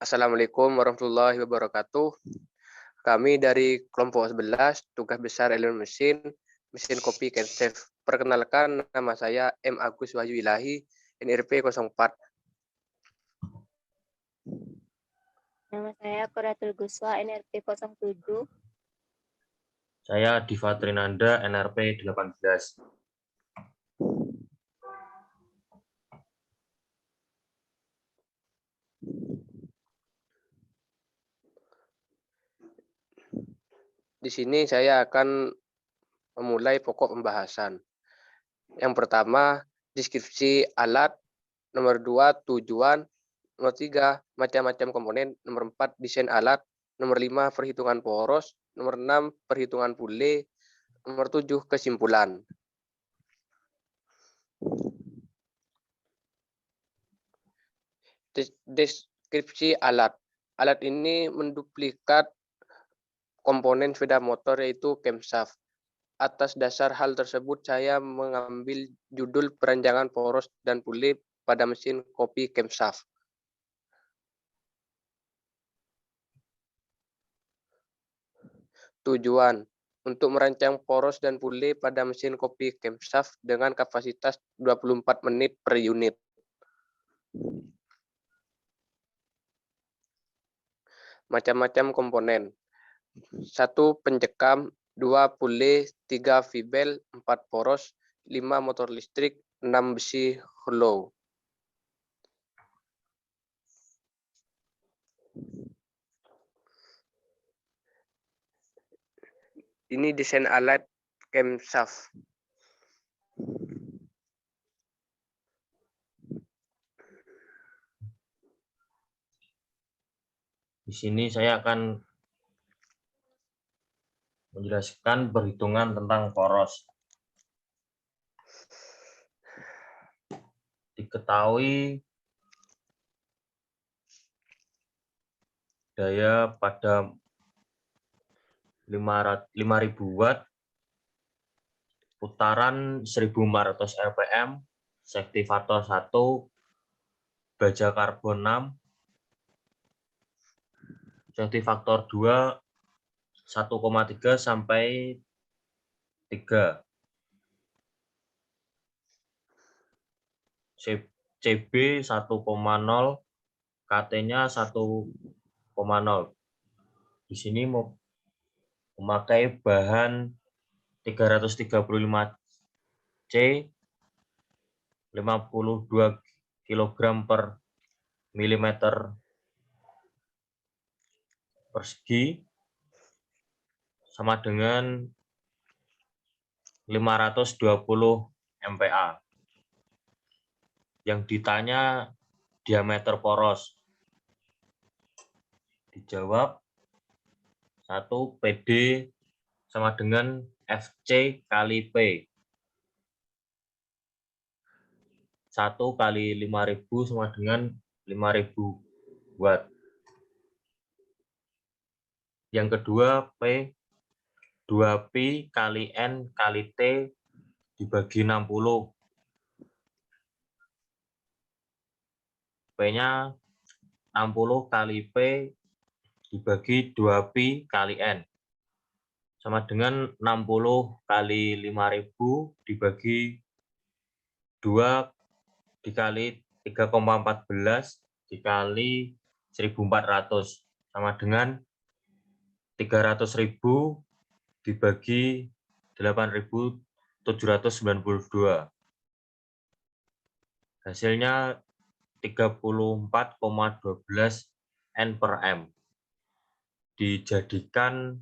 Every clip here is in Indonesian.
Assalamualaikum warahmatullahi wabarakatuh. Kami dari kelompok 11, tugas besar elemen mesin, mesin kopi Kenchef. Perkenalkan, nama saya M. Agus Wahyu Ilahi, NRP 04. Nama saya Qoratul Guswa, NRP 07. Saya Diva Trinanda, NRP 18. Di sini saya akan memulai pokok pembahasan. Yang pertama, deskripsi alat. Nomor 2, tujuan. Nomor 3, macam-macam komponen. Nomor 4, desain alat. Nomor 5, perhitungan poros. Nomor 6, perhitungan pule. Nomor 7, kesimpulan. Deskripsi alat. Alat ini menduplikat komponen sepeda motor yaitu camshaft. Atas dasar hal tersebut saya mengambil judul perancangan poros dan pule pada mesin kopi camshaft. Tujuan untuk merancang poros dan pule pada mesin kopi camshaft dengan kapasitas 24 menit per unit. Macam-macam komponen. 1 pencekam, 2 pule, 3 vibel, 4 poros, 5 motor listrik, 6 besi hollow. Ini desain alat camshaft. Di sini saya akan menjelaskan perhitungan tentang poros. Diketahui daya pada 5000 watt, putaran 1400 rpm, safety factor 1, baja karbon 6, safety factor 2 1,3 sampai 3. CB 1,0, KT-nya 1,0. Di sini memakai bahan 335C 52 kg per milimeter persegi, sama dengan 520 MPa. Yang ditanya diameter poros. Dijawab 1 PD sama dengan FC kali P. 1 kali 5000 sama dengan 5000 watt. Yang kedua P 2pi kali N kali T dibagi 60. P-nya 60 kali P dibagi 2pi kali N. Sama dengan 60 kali 5000 dibagi 2 dikali 3,14 dikali 1400. Sama dengan 300.000 dibagi 8.792. Hasilnya 34,12 N per M. Dijadikan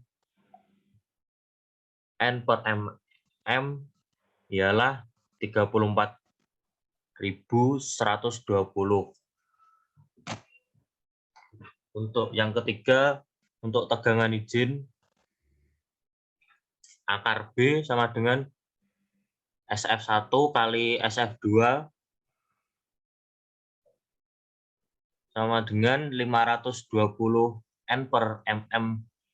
N per M ialah 34.120. Untuk yang ketiga, untuk tegangan izin, akar B sama dengan SF1 kali SF2 sama dengan 520 N per mm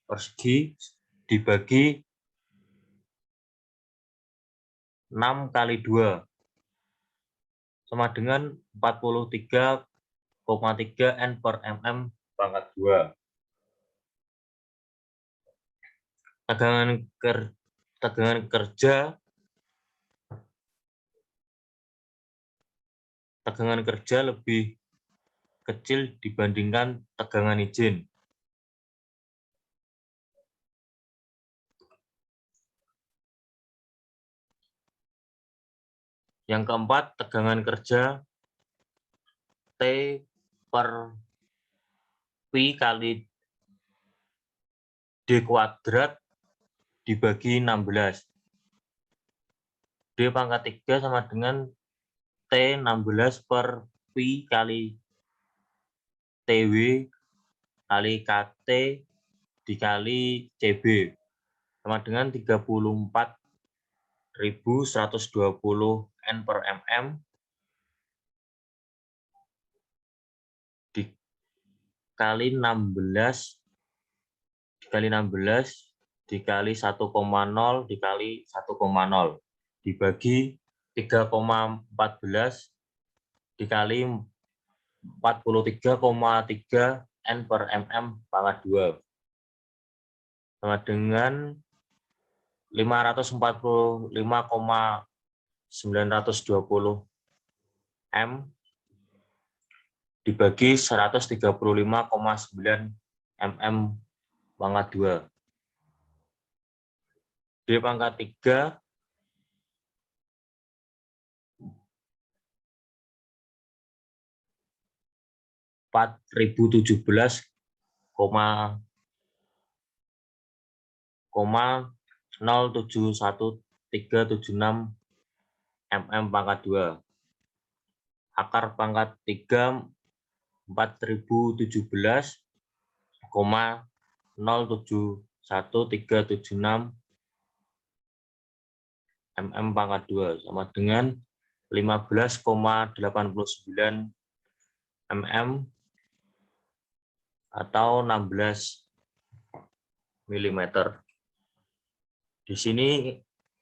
persegi dibagi 6 kali 2 sama dengan 43,3 N per mm pangkat 2. Tegangan kerja lebih kecil dibandingkan tegangan izin. Yang keempat, tegangan kerja T per Pi kali D kuadrat dibagi 16. D pangkat 3 sama dengan T16 per Pi kali TW kali KT dikali CB sama dengan 34.120 N per mm dikali 16 dikali 1,0 dikali 1,0 dibagi 3,14 dikali 43,3 N per mm pangkat 2 sama dengan 545,920 M dibagi 135,9 mm pangkat 2. D pangkat 3 4.017,071376 mm pangkat 2. Akar pangkat 3 4.017,071376 mm pangkat 2 sama dengan 15,89 mm atau 16 mm. Di sini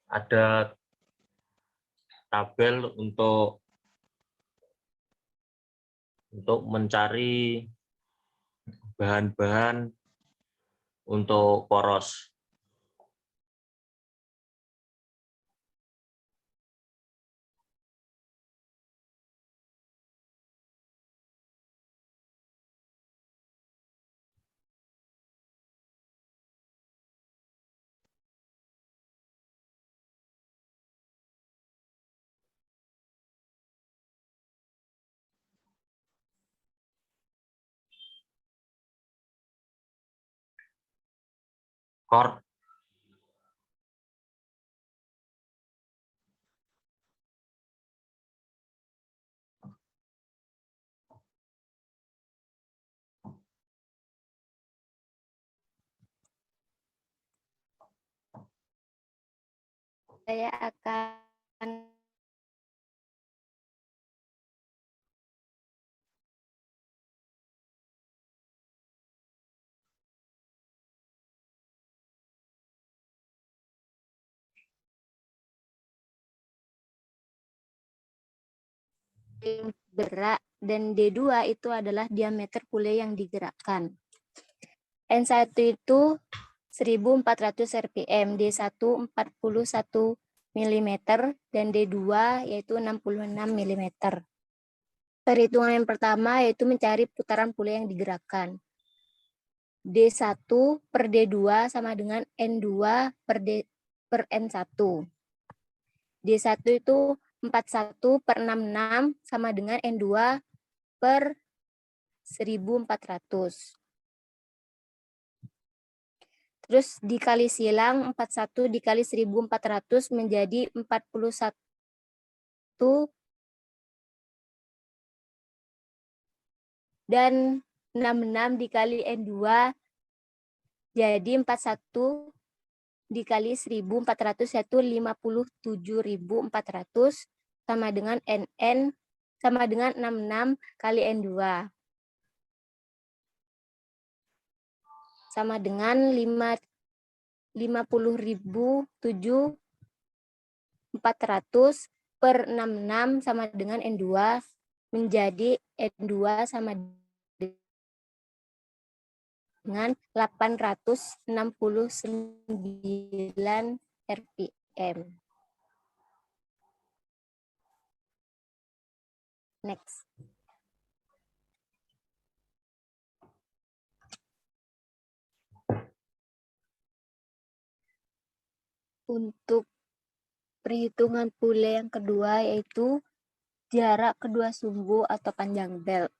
ada tabel untuk mencari bahan-bahan untuk poros. Kor Saya akan bergerak dan D2 itu adalah diameter kuliah yang digerakkan. N1 itu 1400 rpm, D1 41 mm, dan D2 yaitu 66 mm. Perhitungan yang pertama yaitu mencari putaran kuliah yang digerakkan. D1 per D2 sama dengan N2 per N1. D1 itu 41 per 66 sama dengan N2 per 1400. Terus dikali silang 41 dikali 1400 menjadi 41 dan 66 dikali N2 jadi 41 dikali 1400 yaitu 57.400 sama dengan NN sama dengan 66 kali N2 sama dengan 50.700 per 66 sama dengan N2 menjadi N2 sama dengan 869 RPM. Next. Untuk perhitungan pule yang kedua yaitu jarak kedua sumbu atau panjang belt.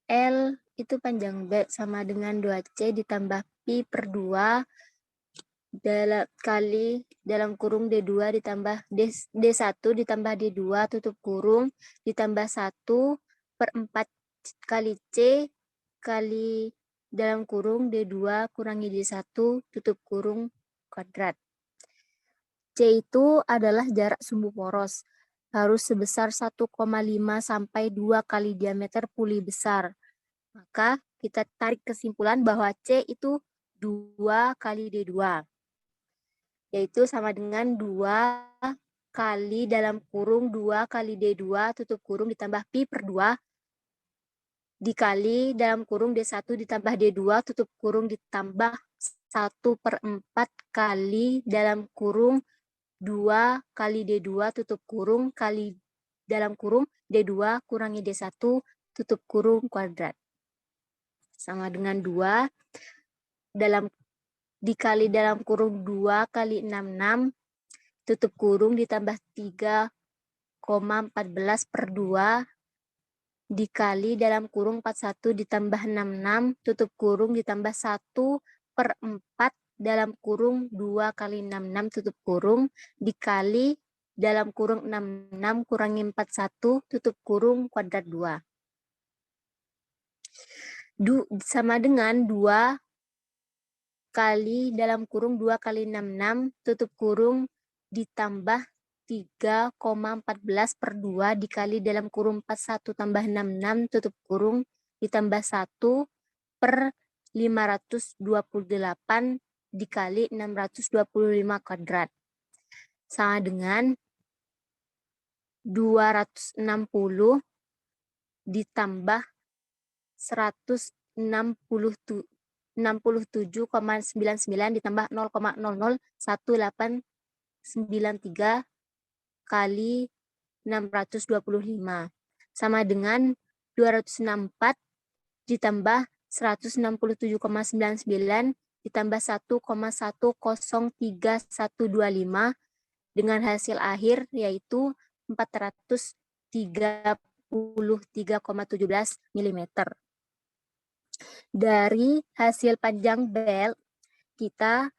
L itu panjang belt sama dengan 2C ditambah Pi per 2 kali dalam kurung D2 ditambah D1 ditambah D2 tutup kurung ditambah 1 per 4 kali C kali dalam kurung D2 kurangi D1 tutup kurung kuadrat. C itu adalah jarak sumbu poros. Harus sebesar 1,5 sampai 2 kali diameter puli besar. Maka kita tarik kesimpulan bahwa C itu 2 kali D2. Yaitu sama dengan 2 kali dalam kurung 2 kali D2 tutup kurung ditambah Pi per 2 dikali dalam kurung D1 ditambah D2 tutup kurung ditambah 1 per 4 kali dalam kurung 2 kali D2 tutup kurung kali dalam kurung D2 kurangi D1 tutup kurung kuadrat. Sama dengan 2 dikali dalam kurung 2 kali 66 tutup kurung ditambah 3,14 per 2 dikali dalam kurung 41 ditambah 66 tutup kurung ditambah 1 per 4 dalam kurung 2 kali 66 tutup kurung dikali dalam kurung 66 kurangi 41 tutup kurung kuadrat 2. Sama dengan 2 kali dalam kurung 2 kali 66 tutup kurung ditambah 3,14 per 2 dikali dalam kurung 41 tambah 66 tutup kurung ditambah 1 per 528 dikali 625 kuadrat. Sama dengan 260 ditambah 167,99 ditambah 0,001893 kali 625. Sama dengan 264 ditambah 167,99 ditambah 1,103125 dengan hasil akhir yaitu 433,17 mm. Dari hasil panjang belt, kita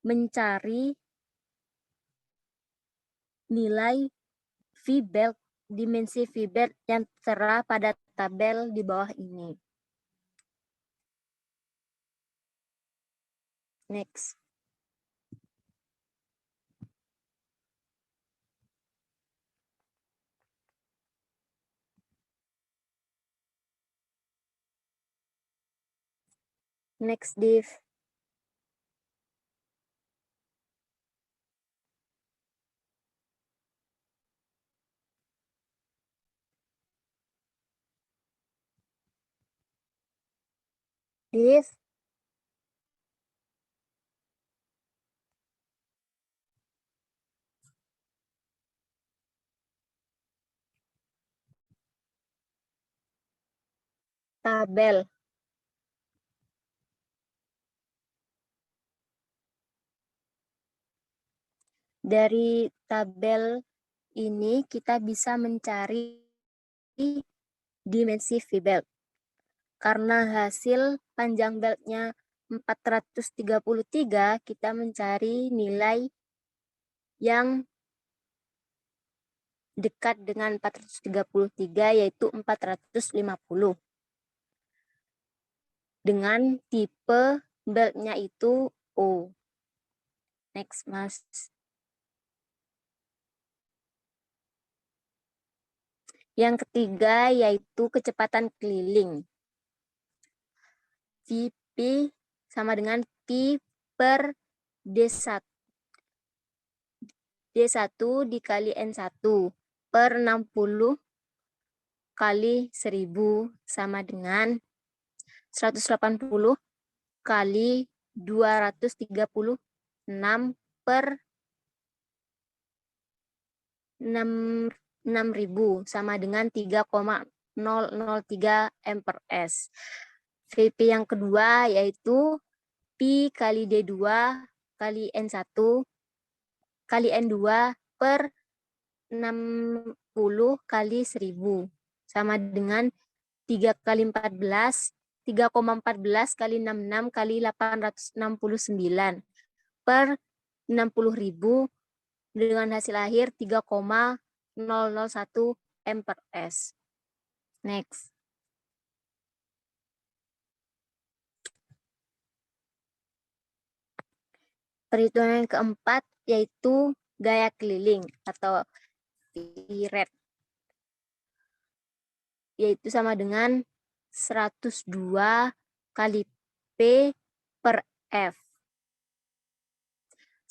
mencari nilai V-belt, dimensi V-belt yang tertera pada tabel di bawah ini. Next. Next, Div. Div. Tabel. Dari tabel ini kita bisa mencari dimensi V-belt. Karena hasil panjang beltnya 433, kita mencari nilai yang dekat dengan 433 yaitu 450. Dengan tipe beltnya itu O. Next, Mas. Yang ketiga yaitu kecepatan keliling. Vp sama dengan P per D1 dikali N1 per 60 kali 1000 sama dengan 180 kali 236 per 6.000 sama dengan 3,003 M/S. VP yang kedua yaitu Pi kali D2 kali N1 kali N2 per 60 kali 1000 sama dengan 3 kali 14, 3,14 kali 66 kali 869 per 60.000 dengan hasil akhir 3,001 M/S. Next. Perhitungan yang keempat yaitu gaya keliling atau V-rate, yaitu sama dengan 102 kali P per F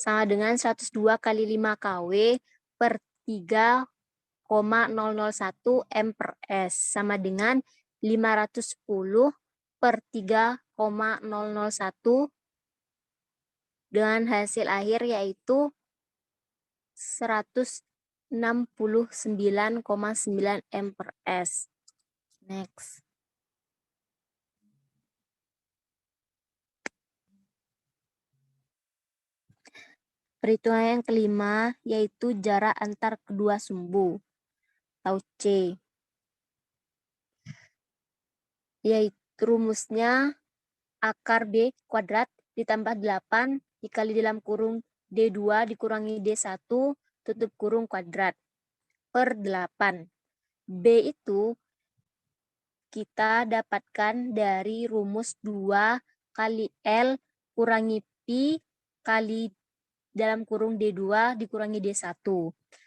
sama dengan 102 kali 5 kW per 3,001 M/S sama dengan 510 per 3,001 dengan hasil akhir yaitu 169,9 M/S. Next. Perhitungan yang kelima yaitu jarak antar kedua sumbu atau C. Yaitu rumusnya akar B kuadrat ditambah 8 dikali dalam kurung D2 dikurangi D1 tutup kurung kuadrat per 8. B itu kita dapatkan dari rumus 2 kali L kurangi Pi kali dalam kurung D2 dikurangi D1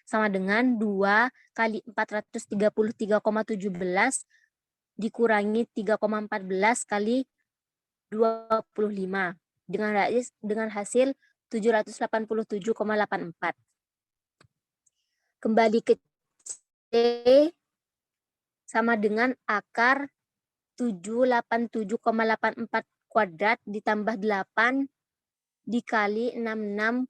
sama dengan 2 kali 433,17 dikurangi 3,14 kali 25 dengan hasil 787,84. Kembali ke C sama dengan akar 787,84 kuadrat ditambah 8 dikali 66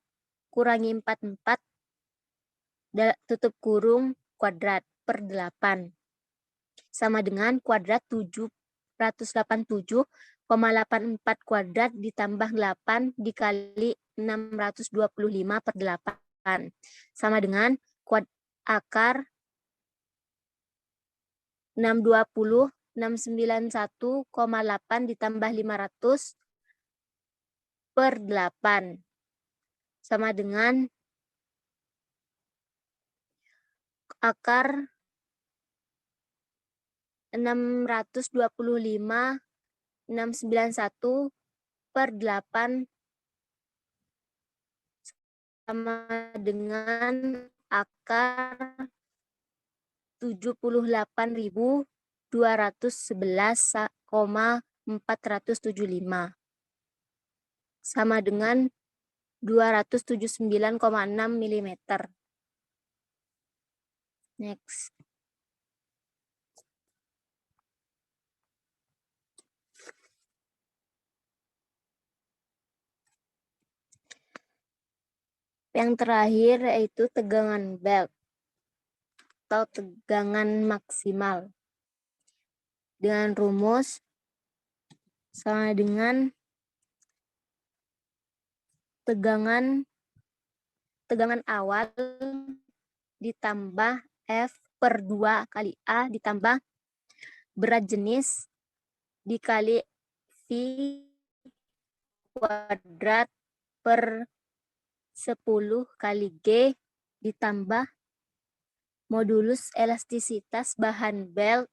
kurangi 44 tutup kurung kuadrat per 8 sama dengan kuadrat 787,84 kuadrat ditambah 8 dikali 625 per 8 sama dengan akar 691,8 ditambah 500 per 8 sama dengan akar 691 per 8 sama dengan akar 78.211,475 sama dengan 279,6 mm. Next. Yang terakhir yaitu tegangan belt atau tegangan maksimal dengan rumus sama dengan tegangan awal ditambah F per 2 kali A ditambah berat jenis dikali V kuadrat per 10 kali G ditambah modulus elastisitas bahan belt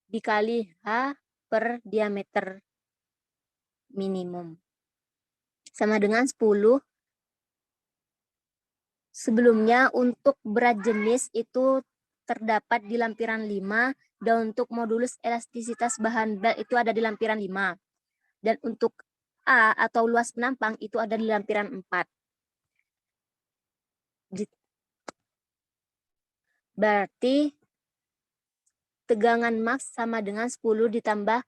dikali H per diameter minimum sama dengan 10. Sebelumnya untuk berat jenis itu terdapat di lampiran 5 dan untuk modulus elastisitas bahan belt itu ada di lampiran 5. Dan untuk A atau luas penampang itu ada di lampiran 4. Berarti tegangan max sama dengan 10 ditambah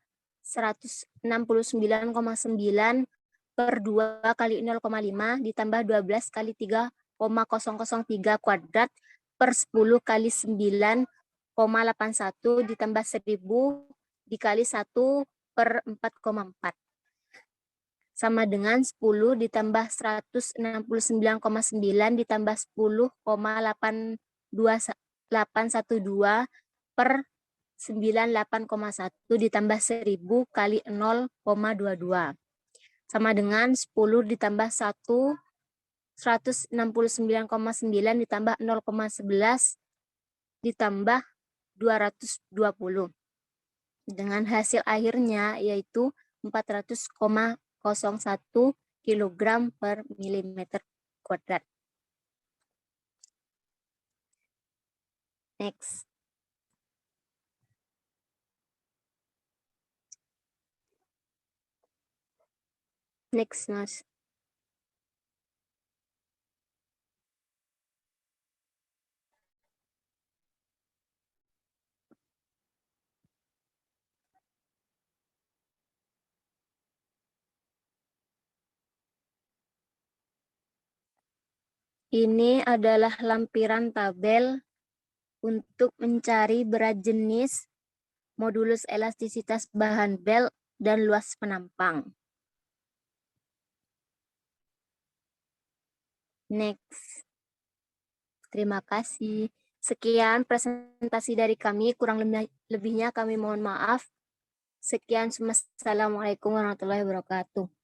169,9 per 2 kali 0,5 ditambah 12 kali 3,003 kuadrat per 10 kali 9,81 ditambah 1000 dikali 1 per 4,4. Sama dengan 10 ditambah 169,9 ditambah 10,812 per 98,1 ditambah 1000 kali 0,22. Sama dengan 10 ditambah 1, 169,9 ditambah 0,11 ditambah 220. Dengan hasil akhirnya yaitu 400,01 kg per milimeter kuadrat. Next. Next, Mas. Ini adalah lampiran tabel untuk mencari berat jenis, modulus elastisitas bahan bel, dan luas penampang. Next. Terima kasih. Sekian presentasi dari kami, kurang lebihnya kami mohon maaf. Sekian, Assalamualaikum warahmatullahi wabarakatuh.